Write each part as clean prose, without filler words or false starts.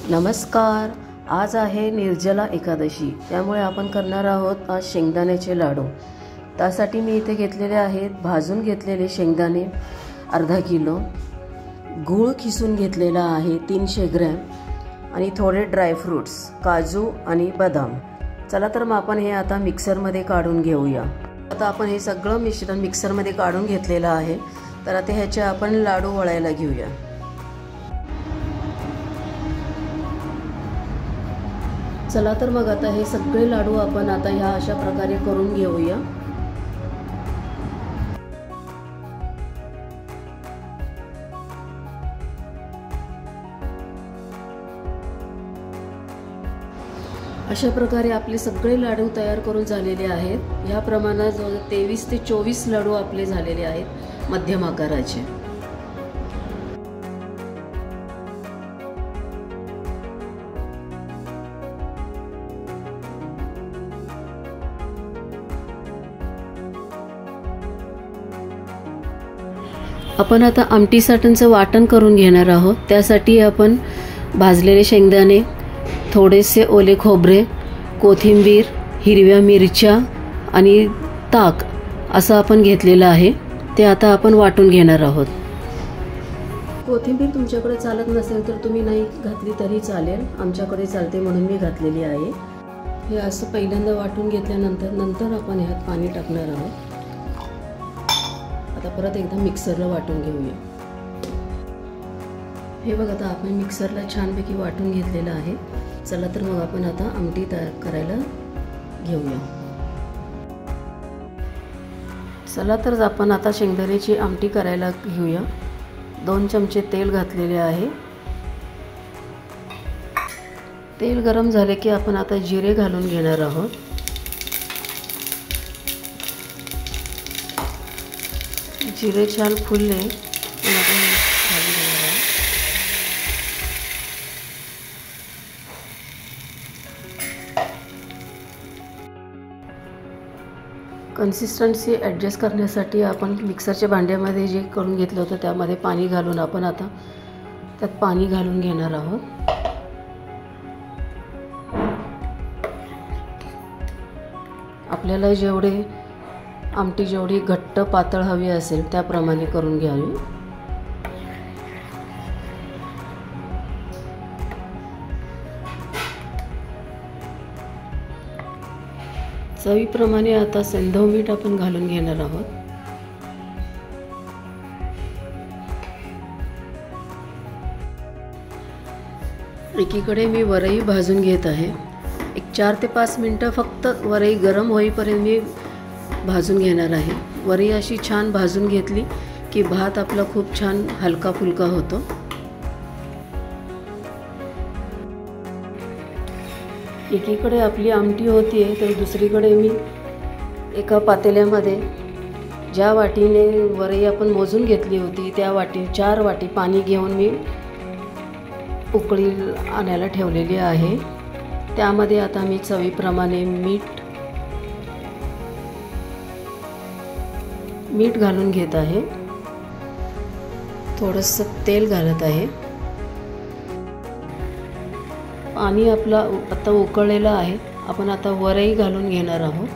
नमस्कार. आज आहे निर्जला एकादशी, त्यामुळे आपण करणार आहोत आज शेंगदाण्याचे लाडू. त्यासाठी मी इथे घेतलेले आहेत भाजून घेतलेले शेंगदाणे अर्धा किलो, गूळ खिसून घेतलेला आहे 300 ग्रॅम आणि थोडे ड्रायफ्रूट्स काजू आणि बदाम. चला तर मग आपण हे आता मिक्सरमध्ये काढून घेऊया. आता आपण हे सगळं मिश्रण मिक्सरमध्ये काढून घेतलेलं आहे. तर आता ह्याचे आपण लाडू वळायला घेऊया. चला तर मग आता हे सगळे लाडू आपण आता ह्या अशा प्रकारे करून घेऊया. अशा प्रकारे आपले सगळे लाडू तयार करून झालेले आहेत. ह्या प्रमाणात 23 ते 24 लाडू आपले झालेले आहेत मध्यम आकाराचे. आपण आता आमटी साठणचं वाटण करून घेणार आहोत. त्यासाठी आपण भाजलेले शेंगदाणे, थोडेसे ओले खोबरे, कोथिंबीर, हिरव्या मिरच्या आणि ताक असं आपण घेतलेलं आहे. ते आता आपण वाटून घेणार आहोत. कोथिंबीर तुमच्याकडे चालत नसेल तर तुम्ही नाही घातली तरी चालेल. आमच्याकडे चालते म्हणून मी घातलेली आहे. हे असं पहिल्यांदा वाटून घेतल्यानंतर आपण ह्यात पाणी टाकणार आहोत. आता परत एकदा मिक्सरला वाटून घेऊया. हे बघा, आता आपण मिक्सरला छानपैकी वाटून घेतलेलं आहे. चला तर मग आपण आता आमटी तयार करायला घेऊया. चला तर आपण आता शेंगदाण्याची आमटी करायला घेऊया. 2 चमचे तेल घातलेले आहे. तेल गरम झाले की आपण आता जिरे घालून घेणार आहोत. जिरे छान फुलले की आपण घालून घेणार आहोत. कन्सिस्टन्सी ॲडजस्ट करण्यासाठी आपण मिक्सरच्या भांड्यामध्ये जे करून घेतलं होतं त्यामध्ये पाणी घालून आपण आता त्यात पाणी घालून घेणार आहोत. आपल्याला आमटी जेवढी घट्ट पातळ हवी असेल त्याप्रमाणे करून घ्यावी. चवीप्रमाणे आता सेंधव मीठ आपण घालून घेणार आहोत. एकीकडे मी वरई भाजून घेत आहे. 4 ते 5 मिनटं फक्त वरई गरम होईपर्यंत मी भाजून घेणार आहे. वरई अशी छान भाजून घेतली की भात आपला खूप छान हलका फुलका होतो. एकीकडे आपली आमटी होतीये तर दुसरीकडे मी एका पातेल्यामध्ये ज्या वाटीने वरई आपण मोजून घेतली होती त्या 4 वाटी पाणी घेऊन मी उकळी आणायला ठेवलेली आहे. त्यामध्ये आता मी चवीप्रमाणे मीठ घालून घेत आहे. थोडंसं तेल घालत आहे. पाणी आपलं आता उकळलेलं आहे. आपण आता वरई घालून घेणार आहोत.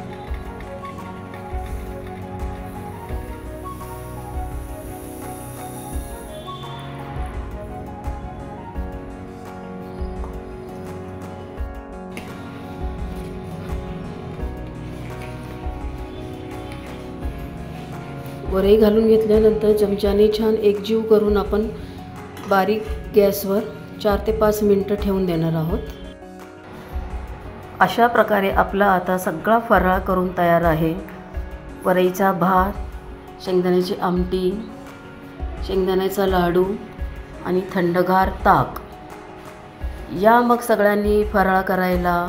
वरई घालून घेतल्यानंतर चमच्याने छान एकजीव करून आपण बारीक गॅसवर 4 ते 5 मिनटं ठेवून देणार आहोत. अशा प्रकारे आपला आता सगळा फराळ करून तयार आहे. वरईचा भात, शेंगदाण्याची आमटी, शेंगदाण्याचा लाडू आणि थंडगार ताक. या मग सगळ्यांनी फराळ करायला.